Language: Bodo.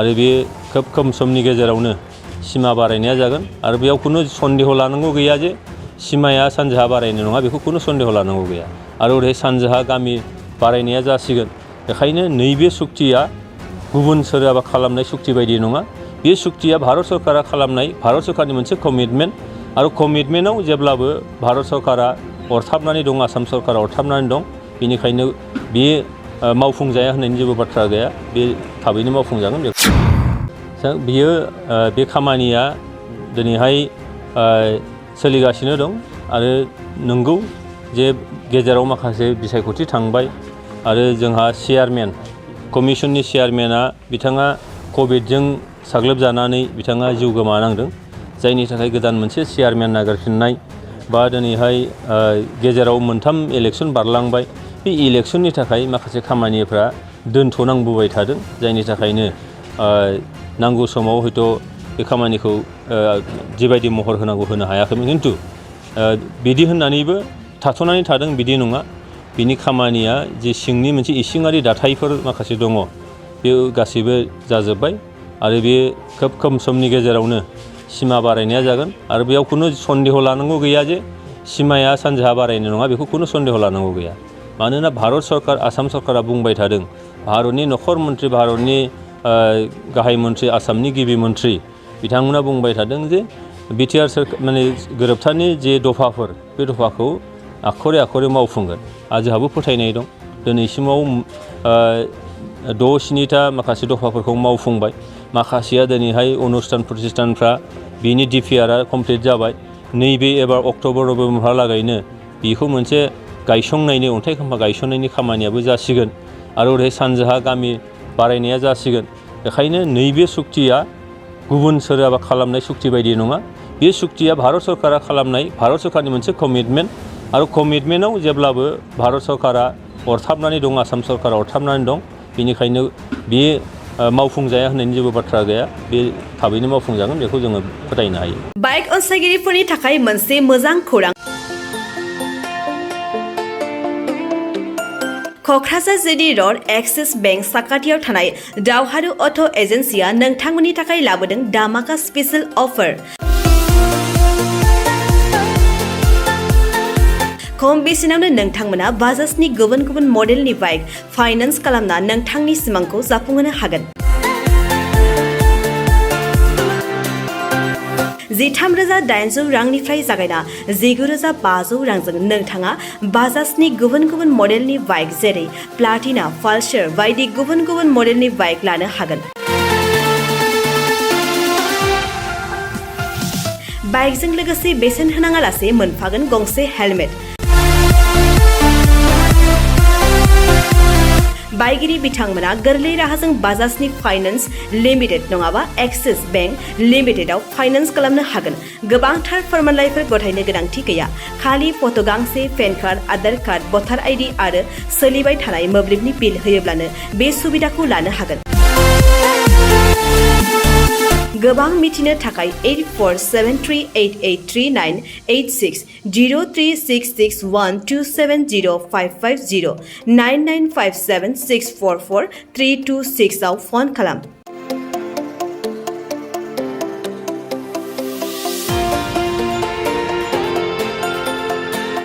आरो बे खोब खम समनि गेजेरावनो सिमा बारायनाया जागोन आरो बेयाव खुनु सन्देह लानांगौ गैया जे सिमाया सानजाहा बारायनाय नङा बेखौ खुनु सन्देह लानांगौ गैया आरो ओरै सानजाहा गामि बारायनाया जासिगोन बेखायनो नैबे सुक्तिया गुबुन सोरहाबा खालामनाय सुक्ति बायदि नङा बे सुक्तिया भारत सरकारा खालामनाय भारत सरकारनि मोनसे कमिटमेन्ट आरो कमिटमेन्टआव जेब्लाबो भारत सरकारा अरथाबनानै दं आसाम सरकारा अरथाबनानै दं बेनिखायनो बे मावफुंजाया होननायनि जेबो बाथ्रा गैया बे थाबैनो मावफुंजागोन बियो बे खामानिया दिनैहाय सोलिगासिनो दं आरो नंगौ जे गेजेराव माखासे बिसायख'थि थांबाय आरो जोंहा चेयारमेन कमिसननि चेयारमेना बिथाङा कभिडजों साग्लोबजानानै बिथाङा जिउ गोमानांदों जायनि थाखाय गोदान मोनसे चेयारमेन नागिरफिननाय बा दिनैहाय गेजेराव मोनथाम इलेक्सन बारलांबाय बे इलेक्सननि थाखाय माखासे खामानिफ्रा दोनथ'नांबोबाय थादों जायनि थाखायनो नांगौ समाव हयथ' बे खामानिखौ जिबायदि महर होनांगौ होनो हायाखैमोन खिन्थु बिदि होननानैबो थाथ'नानै थादों बिदि नङा बिनि खामानिया जे सिंनि मोनसे इसिङारि दाथायफोर माखासे दङ बे गासैबो जाजोब्बाय आरो बे खोब खम समनि गेजेरावनो सिमा बारायनाया जागोन आरो बेयाव खुनु सन्देह लानांगौ गैया जे सिमाया सानजाहा बारायनाय नङा बेखौ खुनु सन्देह लानांगौ गैया मानोना भारत सरकार आसाम सरकारा बुंबाय थादों भारतनि नखर मन्त्रि भारतनि गाहाय मन्त्रि आसामनि गिबि मन्त्रि बिथांमोना बुंबाय थादों जे बिटिआर माने गोरोबथानि जे दफाफोर बे दफाखौ आखरे आखरे मावफुंगोन आरो जोंहाबो फोथायनाय दं दिनैसिमाव 6-7टा माखासे दफाफोरखौ मावफुंबाय माखासेया दिनैहाय अनुस्थान प्रतिष्ठानफ्रा बिनि डिपिआरआ कमप्लिट जाबाय नैबे एबार अक्ट'बर नभेम्बरहालागैनो बेखौ मोनसे गायसंनायनि अन्थाइ खाम्फा गायसंनायनि खामानियाबो जासिगोन आरो ओरै सानजाहा गामि बारायनाया जासिगोन बेखायनो नैबे सुक्तिया गुबुन सोरहाबा खालामनाय सुक्ति बायदि नङा बे सुक्तिया भारत सरकारा खालामनाय भारत सरकारनि मोनसे कमिटमेन्ट आरो कमिटमेन्टआव जेब्लाबो भारत सरकारा अरथाबनानै दं आसाम सरकारा अरथाबनानै दं बेनिखायनो बे मावफुंजाया होननायनि जेबो बाथ्रा गैया बे थाबैनो मावफुंजागोन बेखौ जोङो फोथायनो हायो। बाइक अनसायगिरिफोरनि थाखाय मोनसे मोजां खौरां Kokrajhar GD road axis bank साखाथियाव थानाय दावहारु अट' एजेन्सिया नोंथांमोननि थाखाय लाबोदों धामाका स्पेशेल अफार खम बेसेनावनो नोंथांमोना बाजाजनि गुबुन गुबुन मडेलनि बाइक फाइनान्स खालामना नोंथांनि सिमांखौ जाफुंहोनो हागोन 13,800 रांनिफ्राय जागायना 19,500 रांजों नोंथाङा बाजाजनि गुबुन गुबुन मडेलनि बाइक जेरै प्लाटिना पालसार बायदि गुबुन गुबुन मडेलनि बाइक लानो हागोन बाइकजों लोगोसे बेसेन होनाङालासे मोनफागोन गंसे हेलमेट बाइगिरि बिथांमोना गोरलै राहाजों बाजाजनि फाइनान्स लिमिटेड नङाबा एक्सिस बेंक लिमिटेडआव फाइनान्स खालामनो हागोन गोबांथार फोरमानलाइफोर गथायनो गोनांथि गैया खालि फट' गांसे पेन कार्ड आधार कार्ड भटार आइडि आरो सोलिबाय थानाय मोब्लिबनि बिल होयोब्लानो बे सुबिदाखौ लानो हागोन गोबां मिथिनो थाखाय 8473883986 03661270550 9957644326 आव फन खालाम